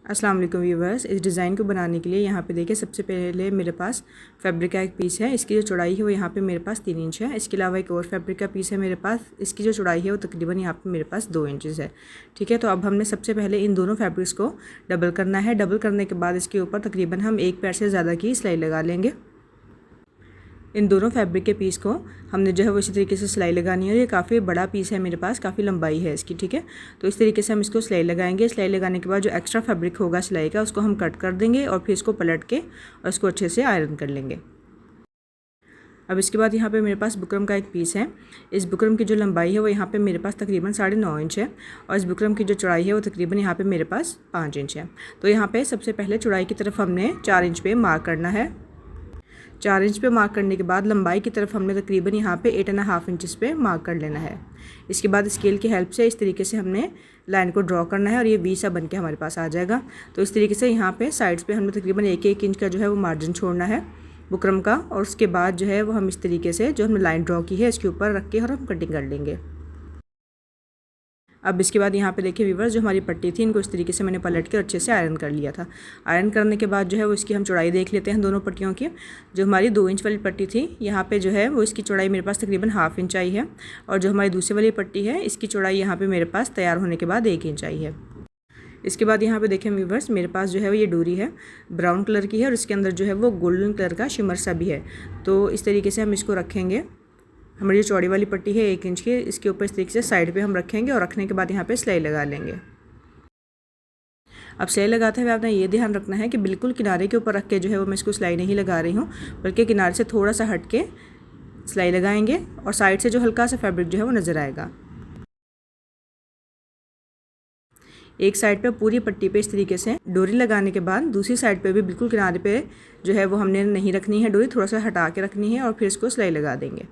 अस्सलाम वालेकुम व्यूवर्स। इस डिज़ाइन को बनाने के लिए यहाँ पे देखिए सबसे पहले मेरे पास फैब्रिक का एक पीस है। इसकी जो चौड़ाई है वो यहाँ पे मेरे पास 3 इंच है। इसके अलावा एक और फैब्रिक का पीस है मेरे पास। इसकी जो चौड़ाई है वो तकरीबन यहाँ पे मेरे पास 2 इंचज़ है। ठीक है, तो अब हमने सबसे पहले इन दोनों फैब्रिक्स को डबल करना है। डबल करने के बाद इसके ऊपर तकरीबन हम 1 पैर से ज़्यादा की सिलाई लगा लेंगे। इन दोनों फैब्रिक के पीस को हमने जो है वो इसी तरीके से सिलाई लगानी है। और ये काफ़ी बड़ा पीस है मेरे पास, काफ़ी लंबाई है इसकी। ठीक है, तो इस तरीके से हम इसको सिलाई लगाएंगे। सिलाई लगाने के बाद जो एक्स्ट्रा फैब्रिक होगा सिलाई का उसको हम कट कर देंगे और फिर इसको पलट के और इसको अच्छे से आयरन कर लेंगे। अब इसके बाद यहाँ पे मेरे पास बुकरम का एक पीस है। इस बुकरम की जो लंबाई है वो यहाँ पे मेरे पास तकरीबन 9.5 इंच है और इस बुकरम की जो चौड़ाई है वो तकरीबन यहाँ पे मेरे पास 5 इंच है। तो यहाँ पे सबसे पहले चौड़ाई की तरफ हमने 4 इंच पे मार्क करना है। 4 इंच पे मार्क करने के बाद लंबाई की तरफ हमने तकरीबन यहाँ पे 8.5 इंचज़ पे मार्क कर लेना है। इसके बाद स्केल की हेल्प से इस तरीके से हमने लाइन को ड्रॉ करना है और ये वी सा बन के हमारे पास आ जाएगा। तो इस तरीके से यहाँ पे साइड्स पे हमने तकरीबन 1-1 इंच का जो है वो मार्जिन छोड़ना है बुकरम का। और उसके बाद जो है वो हम इस तरीके से जो हमने लाइन ड्रॉ की है इसके ऊपर रख के और हम कटिंग कर लेंगे। अब इसके बाद यहाँ पे देखिए व्यूवर्स, जो हमारी पट्टी थी इनको इस तरीके से मैंने पलट के अच्छे से आयरन कर लिया था। आयरन करने के बाद जो है वो इसकी हम चौड़ाई देख लेते हैं दोनों पट्टियों की। जो हमारी 2 इंच वाली पट्टी थी यहाँ पे जो है वो इसकी चौड़ाई मेरे पास तकरीबन 1/2 इंच आई है। और जो हमारी दूसरी वाली पट्टी है इसकी चौड़ाई यहाँ पर मेरे पास तैयार होने के बाद 1 इंच आई है। इसके बाद यहाँ पे देखें व्यूवर्स, मेरे पास जो है ये डोरी है, ब्राउन कलर की है और इसके अंदर जो है वो गोल्डन कलर का शिमर सा भी है। तो इस तरीके से हम इसको रखेंगे। हमारी जो चौड़ी वाली पट्टी है 1 इंच की, इसके ऊपर इस तरीके से साइड पे हम रखेंगे और रखने के बाद यहाँ पे सिलाई लगा लेंगे। अब सिलाई लगाते हुए आपने ये ध्यान रखना है कि बिल्कुल किनारे के ऊपर रख के जो है वो मैं इसको सिलाई नहीं लगा रही हूँ, बल्कि किनारे से थोड़ा सा हट के सिलाई लगाएंगे और साइड से जो हल्का सा फैब्रिक जो है वो नज़र आएगा। एक साइड पे पूरी पट्टी पे इस तरीके से डोरी लगाने के बाद दूसरी साइड पे भी बिल्कुल किनारे पे जो है वो हमने नहीं रखनी है डोरी, थोड़ा सा हटा के रखनी है और फिर इसको सिलाई लगा देंगे।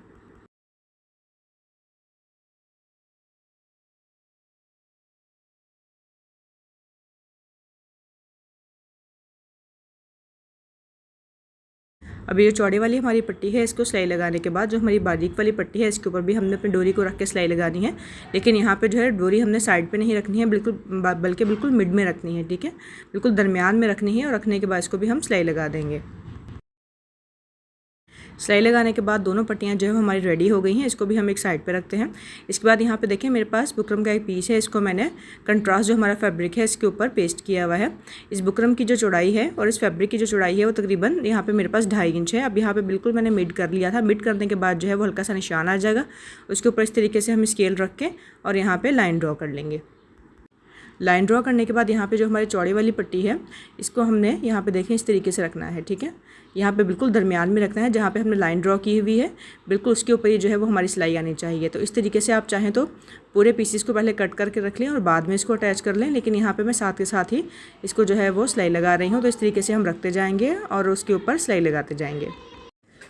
अब ये जो चौड़े वाली हमारी पट्टी है इसको सिलाई लगाने के बाद जो हमारी बारीक वाली पट्टी है इसके ऊपर भी हमने अपनी डोरी को रख के सिलाई लगानी है। लेकिन यहाँ पे जो है डोरी हमने साइड पे नहीं रखनी है बिल्कुल, बल्कि बिल्कुल मिड में रखनी है। ठीक है, बिल्कुल दरमियान में रखनी है और रखने के बाद इसको भी हम सिलाई लगा देंगे। सिलाई लगाने के बाद दोनों पट्टियाँ जो है हमारी रेडी हो गई हैं। इसको भी हम एक साइड पे रखते हैं। इसके बाद यहाँ पे देखें मेरे पास बुकरम का एक पीस है, इसको मैंने कंट्रास्ट जो हमारा फैब्रिक है इसके ऊपर पेस्ट किया हुआ है। इस बुकरम की जो चौड़ाई है और इस फैब्रिक की जो चौड़ाई है वो तकरीबन यहाँ पे मेरे पास 2.5 इंच है। अब यहाँ पे बिल्कुल मैंने मिड कर लिया था। मिड करने के बाद जो है वो हल्का सा निशान आ जाएगा, उसके ऊपर इस तरीके से हम स्केल रख के और यहाँ पर लाइन ड्रॉ कर लेंगे। लाइन ड्रॉ करने के बाद यहाँ पे जो हमारी चौड़ी वाली पट्टी है इसको हमने यहाँ पे देखें इस तरीके से रखना है। ठीक है, यहाँ पे बिल्कुल दरमियान में रखना है, जहाँ पे हमने लाइन ड्रॉ की हुई है बिल्कुल उसके ऊपर ही जो है वो हमारी सिलाई आनी चाहिए। तो इस तरीके से आप चाहें तो पूरे पीसीस को पहले कट करके रख लें और बाद में इसको अटैच कर लें, लेकिन यहाँ पर मैं साथ के साथ ही इसको जो है वो सिलाई लगा रही हूँ। तो इस तरीके से हम रखते जाएँगे और उसके ऊपर सिलाई लगाते जाएँगे।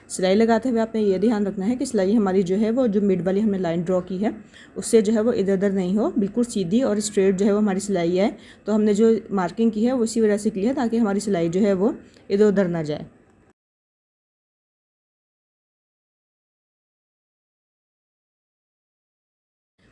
सिलाई लगाते हुए आपने ये ध्यान रखना है कि सिलाई हमारी जो है वो जो मिड वाली हमने लाइन ड्रॉ की है उससे जो है वो इधर उधर नहीं हो, बिल्कुल सीधी और स्ट्रेट जो है वो हमारी सिलाई है। तो हमने जो मार्किंग की है वो इसी वजह से की है ताकि हमारी सिलाई जो है वो इधर उधर ना जाए।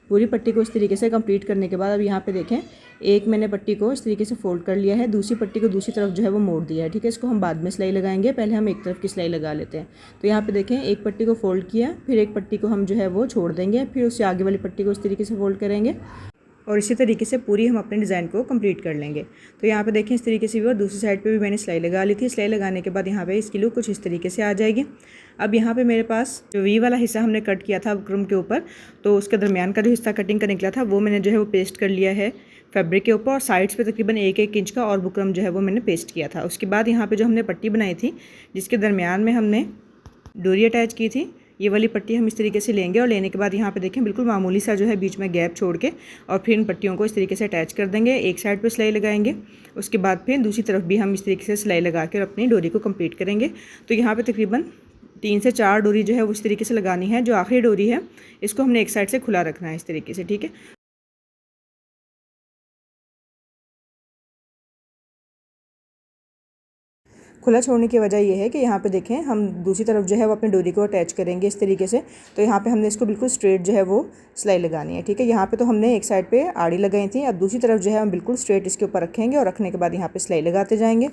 पूरी पट्टी को इस तरीके से कंप्लीट करने के बाद अब यहाँ पे देखें एक मैंने पट्टी को इस तरीके से फोल्ड कर लिया है, दूसरी पट्टी को दूसरी तरफ जो है वो मोड़ दिया है। ठीक है, इसको हम बाद में सिलाई लगाएंगे, पहले हम एक तरफ की सिलाई लगा लेते हैं। तो यहाँ पे देखें एक पट्टी को फोल्ड किया, फिर एक पट्टी को हम जो है वो छोड़ देंगे, फिर उससे आगे वाली पट्टी को इस तरीके से फोल्ड करेंगे और इसी तरीके से पूरी हम अपने डिज़ाइन को कंप्लीट कर लेंगे। तो यहाँ पे देखें इस तरीके से भी और दूसरी साइड पे भी मैंने सिलाई लगा ली थी। सिलाई लगाने के बाद यहाँ पे इसकी लुक कुछ इस तरीके से आ जाएगी। अब यहाँ पे मेरे पास जो वी वाला हिस्सा हमने कट किया था बुकरम के ऊपर, तो उसके दरमियान का जो हिस्सा कटिंग का निकला था वो मैंने जो है वो पेस्ट कर लिया है फैब्रिक के ऊपर और साइड्स पे तकरीबन 1-1 इंच का और बुकरम जो है वो मैंने पेस्ट किया था। उसके बाद यहाँ पे जो हमने पट्टी बनाई थी जिसके दरमियान में हमने डोरी अटैच की थी, ये वाली पट्टी हम इस तरीके से लेंगे और लेने के बाद यहाँ पे देखें बिल्कुल मामूली सा जो है बीच में गैप छोड़ के और फिर इन पट्टियों को इस तरीके से अटैच कर देंगे। एक साइड पे सिलाई लगाएंगे, उसके बाद फिर दूसरी तरफ भी हम इस तरीके से सिलाई लगा कर अपनी डोरी को कंप्लीट करेंगे। तो यहाँ पे तकरीबन 3 से 4 डोरी जो है उस तरीके से लगानी है। जो आखिरी डोरी है इसको हमने एक साइड से खुला रखना है इस तरीके से। ठीक है, खुला छोड़ने की वजह ये है कि यहाँ पे देखें हम दूसरी तरफ जो है वो अपनी डोरी को अटैच करेंगे इस तरीके से। तो यहाँ पे हमने इसको बिल्कुल स्ट्रेट जो है वो सिलाई लगानी है, ठीक है। यहाँ पे तो हमने एक साइड पे आड़ी लगाई थी, अब दूसरी तरफ जो है हम बिल्कुल स्ट्रेट इसके ऊपर रखेंगे और रखने के बाद यहाँ पे सिलाई लगाते जाएंगे।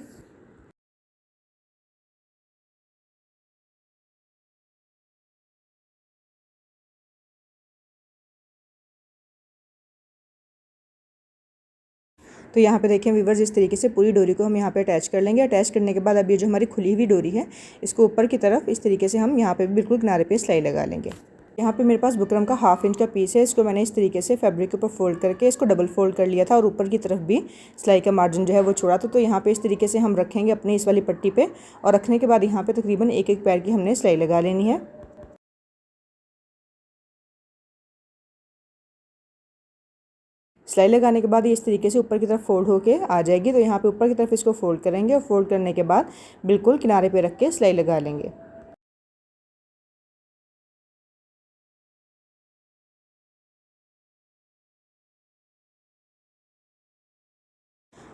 तो यहाँ पे देखें व्यूवर्स, इस तरीके से पूरी डोरी को हम यहाँ पे अटैच कर लेंगे। अटैच करने के बाद अब ये जो हमारी खुली हुई डोरी है इसको ऊपर की तरफ इस तरीके से हम यहाँ पे बिल्कुल किनारे पे सिलाई लगा लेंगे। यहाँ पे मेरे पास बुकरम का 1/2 इंच का पीस है, इसको मैंने इस तरीके से फैब्रिक के ऊपर फोल्ड करके इसको डबल फोल्ड कर लिया था और ऊपर की तरफ भी सिलाई का मार्जिन जो है वो छोड़ा था। तो यहाँ पे इस तरीके से हम रखेंगे अपनी इस वाली पट्टी पे और रखने के बाद यहाँ पे तकरीबन एक एक पैर की हमने सिलाई लगा लेनी है। सिलाई लगाने के बाद ये इस तरीके से ऊपर की तरफ फोल्ड होके आ जाएगी। तो यहाँ पे ऊपर की तरफ इसको फोल्ड करेंगे और फोल्ड करने के बाद बिल्कुल किनारे पे रख के सिलाई लगा लेंगे।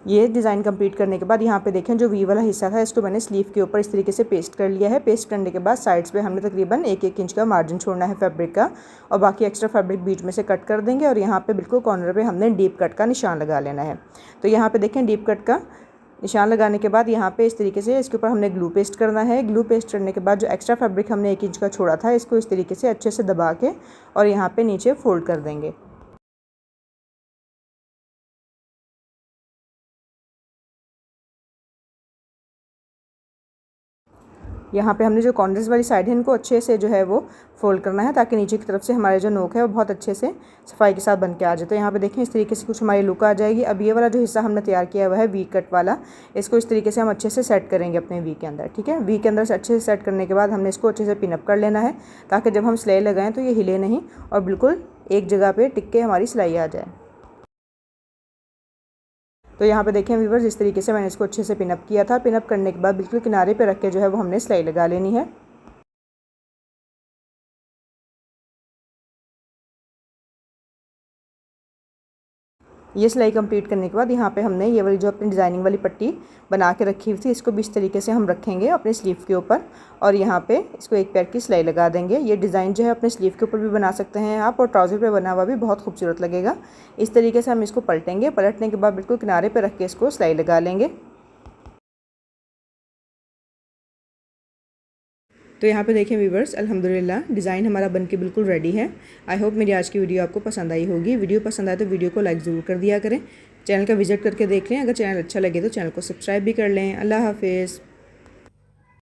ये डिज़ाइन कंप्लीट करने के बाद यहाँ पे देखें जो वी वाला हिस्सा था इसको मैंने स्लीव के ऊपर इस तरीके से पेस्ट कर लिया है। पेस्ट करने के बाद साइड्स पे हमने तकरीबन एक इंच का मार्जिन छोड़ना है फैब्रिक का और बाकी एक्स्ट्रा फैब्रिक बीच में से कट कर देंगे और यहाँ पे बिल्कुल कॉर्नर पे हमने डीप कट का निशान लगा लेना है। तो यहाँ पे देखें डीप कट का निशान लगाने के बाद यहाँ पे इस तरीके से इसके ऊपर हमने ग्लू पेस्ट करना है। ग्लू पेस्ट करने के बाद जो एक्स्ट्रा फैब्रिक हमने 1 इंच का छोड़ा था इसको इस तरीके से अच्छे से दबा के और यहाँ पे नीचे फोल्ड कर देंगे। यहाँ पे हमने जो कॉर्नर्स वाली साइड है इनको अच्छे से जो है वो फोल्ड करना है ताकि नीचे की तरफ से हमारे जो नोक है वो बहुत अच्छे से सफाई के साथ बन के आ जाए। तो यहाँ पे देखें इस तरीके से कुछ हमारी लुक आ जाएगी। अब ये वाला जो हिस्सा हमने तैयार किया हुआ है वी कट वाला, इसको इस तरीके से हम अच्छे से सेट करेंगे अपने वी के अंदर, ठीक है। वी के अंदर से अच्छे से सेट करने के बाद हमने इसको अच्छे से पिनअप कर लेना है ताकि जब हम सिलाई लगाएं तो ये हिले नहीं और बिल्कुल एक जगह पर टिक के हमारी सिलाई आ जाए। तो यहाँ पे देखें व्यूवर्स, इस तरीके से मैंने इसको अच्छे से पिनअप किया था। पिनअप करने के बाद बिल्कुल किनारे पे रख के जो है वो हमने सिलाई लगा लेनी है। ये सिलाई कंप्लीट करने के बाद यहाँ पे हमने ये वाली जो अपनी डिज़ाइनिंग वाली पट्टी बना के रखी हुई थी इसको भी इस तरीके से हम रखेंगे अपने स्लीव के ऊपर और यहाँ पे इसको एक पैर की सिलाई लगा देंगे। ये डिज़ाइन जो है अपने स्लीव के ऊपर भी बना सकते हैं आप और ट्राउज़र पे बना हुआ भी बहुत खूबसूरत लगेगा। इस तरीके से हम इसको पलटेंगे, पलटने के बाद बिल्कुल किनारे पर रख के इसको सिलाई लगा लेंगे। तो यहाँ पे देखें व्यूवर्स, अल्हम्दुलिल्लाह डिज़ाइन हमारा बनके बिल्कुल रेडी है। आई होप मेरी आज की वीडियो आपको पसंद आई होगी। वीडियो पसंद आए तो वीडियो को लाइक ज़रूर कर दिया करें। चैनल का विजिट करके देख लें, अगर चैनल अच्छा लगे तो चैनल को सब्सक्राइब भी कर लें। अल्लाह हाफिज़।